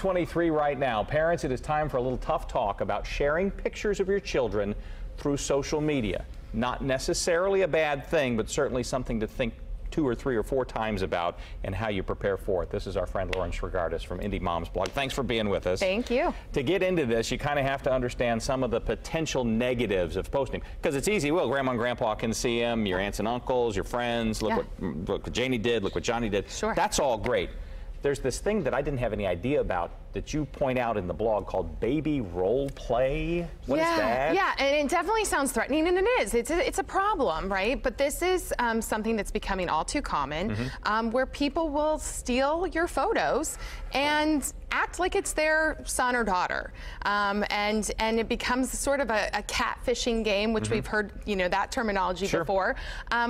9:23 right now. Parents, it is time for a little tough talk about sharing pictures of your children through social media. Not necessarily a bad thing, but certainly something to think 2 or 3 or 4 times about and how you prepare for it. This is our friend Lauren Schregardis from Indy Mom's blog. Thanks for being with us. Thank you. To get into this, you kind of have to understand some of the potential negatives of posting, because it's easy. Well, grandma and grandpa can see them, your aunts and uncles, your friends. Look what Janie did, look what Johnny did. Sure. That's all great. There's this thing that I didn't have any idea about that you point out in the blog called baby role play. What is that? Yeah, and it definitely sounds threatening, and it is. It's a problem, right? But this is something that's becoming all too common, where people will steal your photos and act like it's their son or daughter, and it becomes sort of a catfishing game, which we've heard that terminology before,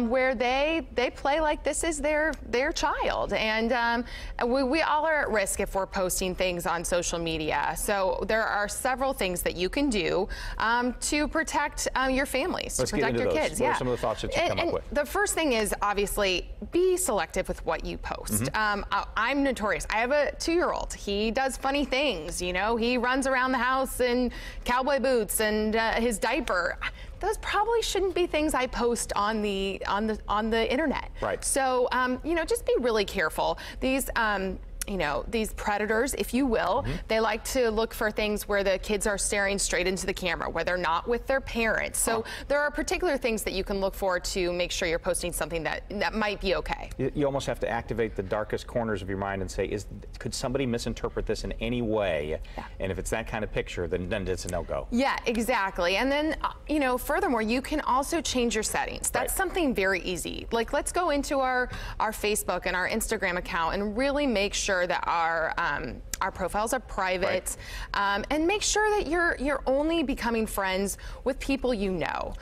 where they play like this is their child, and we all are at risk if we're posting things on social media. So there are several things that you can do to protect your families, to protect your kids. What are some of the thoughts that you come up with? The first thing is obviously be selective with what you post. I'm notorious. I have a 2-year-old. He does funny things. He runs around the house in cowboy boots and his diaper. Those probably shouldn't be things I post on the internet. Right. So just be really careful. These predators, if you will, they like to look for things where the kids are staring straight into the camera, where they're not with their parents. So there are particular things that you can look for to make sure you're posting something that might be okay. You almost have to activate the darkest corners of your mind and say, could somebody misinterpret this in any way? Yeah. And if it's that kind of picture, then it's a no-go. Yeah, exactly. And then, furthermore, you can also change your settings. That's something very easy. Like, let's go into our Facebook and our Instagram account and really make sure that our profiles are private, and make sure that you're only becoming friends with people you know.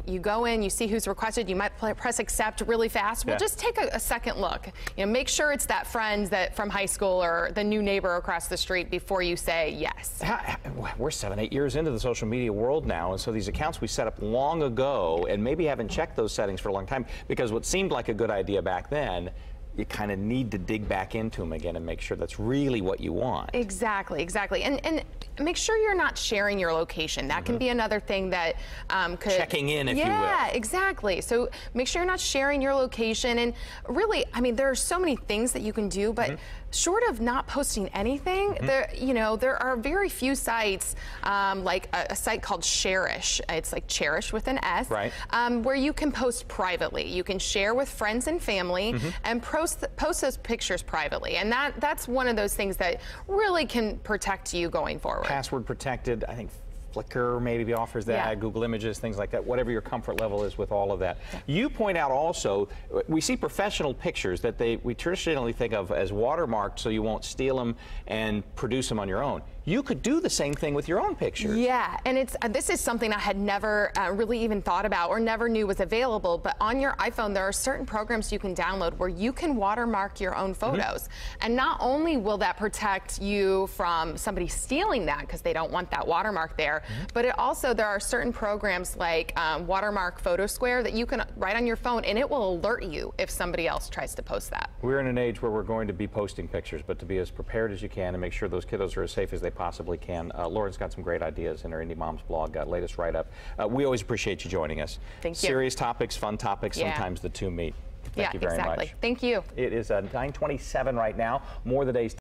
You go in, you see who's requested, you might press accept really fast. Well, just take a second look. Make sure it's that friend from high school or the new neighbor across the street before you say yes. We're 7, 8 years into the social media world now, and so these accounts we set up long ago and maybe haven't checked those settings for a long time, because what seemed like a good idea back then, you kind of need to dig back into them again and make sure that's really what you want. Exactly. And make sure you're not sharing your location. That can be another thing that could... Checking in, if you will. Yeah, exactly. So make sure you're not sharing your location. And really, there are so many things that you can do, but short of not posting anything, there are very few sites, like a site called Cherish. It's like Cherish with an S, where you can post privately. You can share with friends and family and post those pictures privately, and that's one of those things that really can protect you going forward. Password protected, I think. Flickr maybe offers that, Google Images, things like that, whatever your comfort level is with all of that. You point out also, we see professional pictures that we traditionally think of as watermarked so you won't steal them and produce them on your own. You could do the same thing with your own pictures. Yeah, and this is something I had never really even thought about or never knew was available, but on your iPhone there are certain programs you can download where you can watermark your own photos. And not only will that protect you from somebody stealing that because they don't want that watermark there, but there are certain programs like Watermark Photo Square that you can write on your phone, and it will alert you if somebody else tries to post that. We're in an age where we're going to be posting pictures, but to be as prepared as you can and make sure those kiddos are as safe as they possibly can. Lauren's got some great ideas in her Indy Mom's blog, latest write-up. We always appreciate you joining us. Thank you. Serious topics, fun topics, sometimes the two meet. Thank you very much. Thank you. It is 9:27 right now. More of the day's